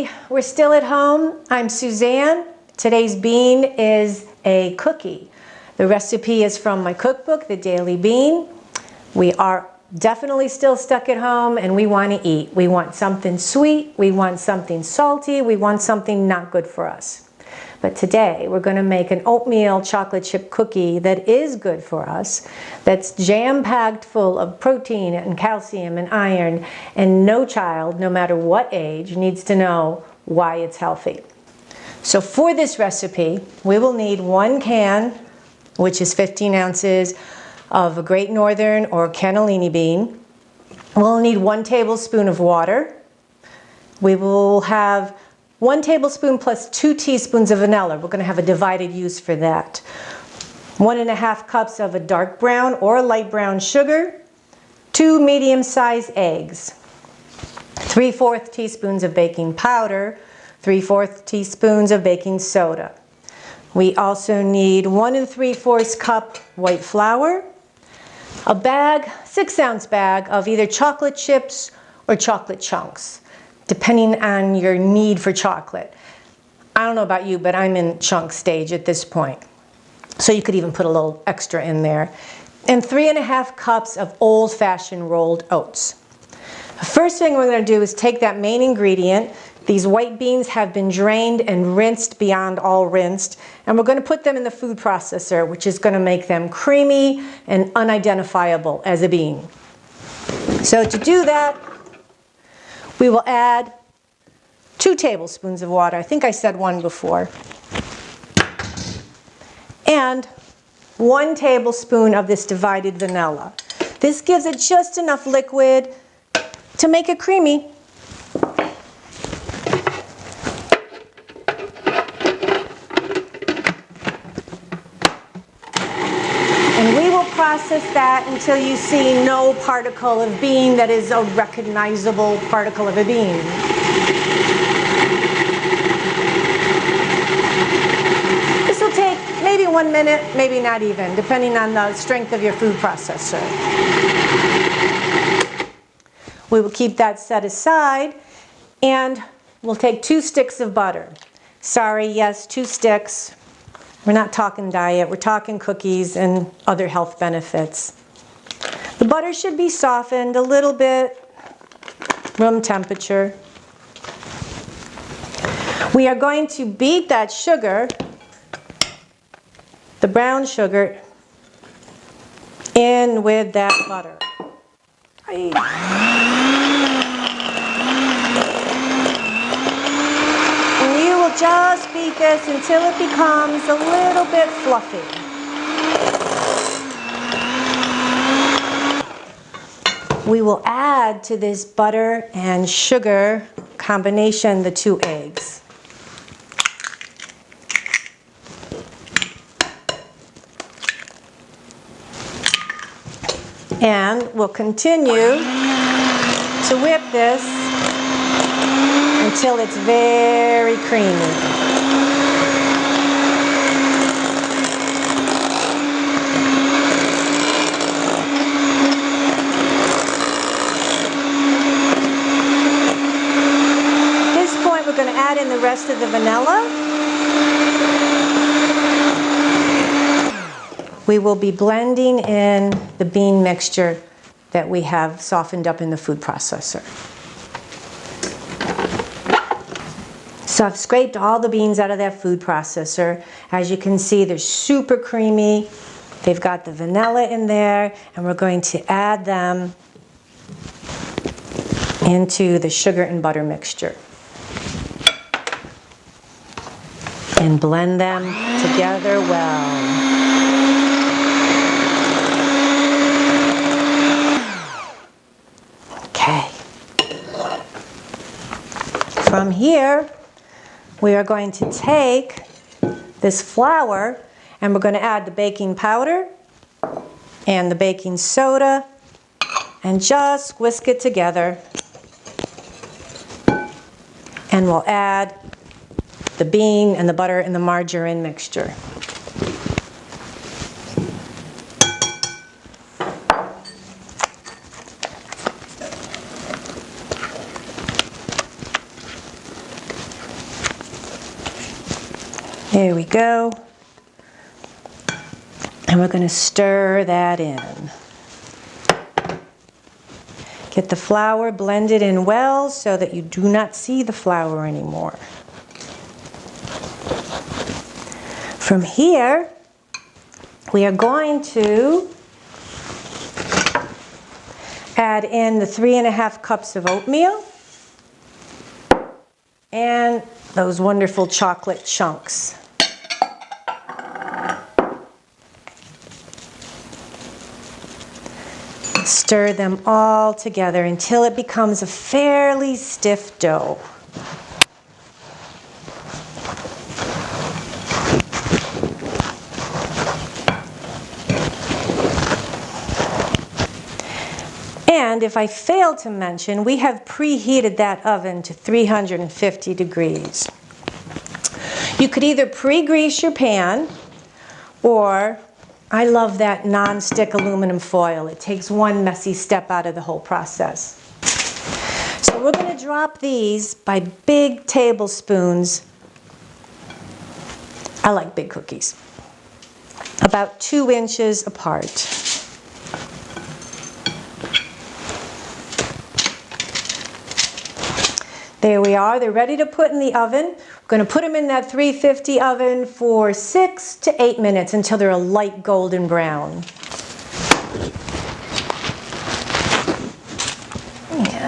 everybody. We're still at home. I'm Suzanne. Today's bean is a cookie. The recipe is from my cookbook, The Daily Bean. We are definitely still stuck at home and we want to eat. We want something sweet, we want something salty, we want something not good for us. But today we're going to make an oatmeal chocolate chip cookie that is good for us, that's jam-packed full of protein and calcium and iron, and no child, no matter what age, needs to know why it's healthy. So for this recipe, we will need 1 can, which is 15 ounces, of a Great Northern or cannellini bean. We'll need 1 tablespoon of water. We will have 1 tablespoon plus 2 teaspoons of vanilla. We're going to have a divided use for that. 1½ cups of a dark brown or light brown sugar. 2 medium-sized eggs. 3/4 teaspoons of baking powder. 3/4 teaspoons of baking soda. We also need 1 3/4 cup white flour. A bag, 6-ounce bag of either chocolate chips or chocolate chunks, depending on your need for chocolate. I don't know about you, but I'm in chunk stage at this point. So you could even put a little extra in there. And 3½ cups of old-fashioned rolled oats. The first thing we're going to do is take that main ingredient. These white beans have been drained and rinsed beyond all rinsed. And we're going to put them in the food processor, which is going to make them creamy and unidentifiable as a bean. So to do that, we will add 2 tablespoons of water. I think I said 1 before. And 1 tablespoon of this divided vanilla. This gives it just enough liquid to make it creamy. And we will process that until you see no particle of bean that is a recognizable particle of a bean. This will take maybe 1 minute, maybe not even, depending on the strength of your food processor. We will keep that set aside, and we'll take 2 sticks of butter. Sorry, yes, 2 sticks. We're not talking diet, we're talking cookies and other health benefits. The butter should be softened a little bit, room temperature. We are going to beat that sugar, the brown sugar, in with that butter. Just beat this until it becomes a little bit fluffy. We will add to this butter and sugar combination the 2 eggs. And we'll continue to whip this until it's very creamy. At this point, we're going to add in the rest of the vanilla. We will be blending in the bean mixture that we have softened up in the food processor. So I've scraped all the beans out of that food processor. As you can see, they're super creamy. They've got the vanilla in there, and we're going to add them into the sugar and butter mixture. And blend them together well. Okay. From here, we are going to take this flour and we're going to add the baking powder and the baking soda and just whisk it together. And we'll add the bean and the butter and the margarine mixture. There we go. And we're going to stir that in. Get the flour blended in well so that you do not see the flour anymore. From here, we are going to add in the 3½ cups of oatmeal and those wonderful chocolate chunks. Stir them all together until it becomes a fairly stiff dough. And if I failed to mention, we have preheated that oven to 350 degrees. You could either pre-grease your pan, or I love that non-stick aluminum foil. It takes one messy step out of the whole process. So we're going to drop these by big tablespoons. I like big cookies. About 2 inches apart. There we are. They're ready to put in the oven. We're going to put them in that 350 oven for 6 to 8 minutes until they're a light golden brown. Yeah.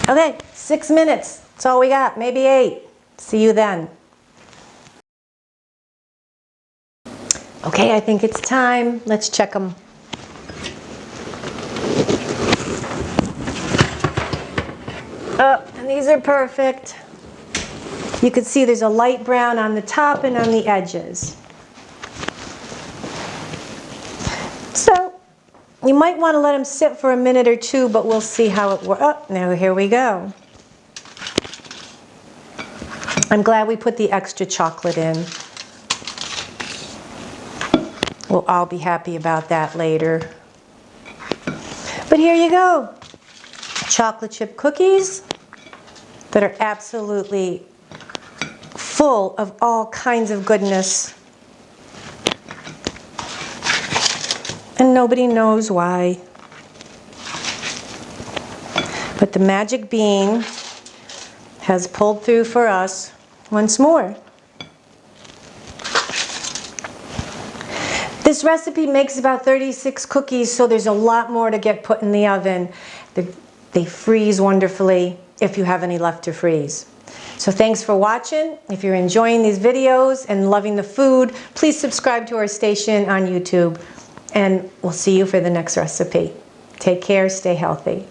Okay, 6 minutes. That's all we got. Maybe 8. See you then. Okay, I think it's time. Let's check them. Oh, and these are perfect. You can see there's a light brown on the top and on the edges. So, you might want to let them sit for a minute or two, but we'll see how it works. Oh, now here we go. I'm glad we put the extra chocolate in. We'll all be happy about that later. But here you go. Chocolate chip cookies that are absolutely full of all kinds of goodness. And nobody knows why. But the magic bean has pulled through for us once more. This recipe makes about 36 cookies, so there's a lot more to get put in the oven. They freeze wonderfully if you have any left to freeze. So thanks for watching. If you're enjoying these videos and loving the food, please subscribe to our station on YouTube. And we'll see you for the next recipe. Take care, stay healthy.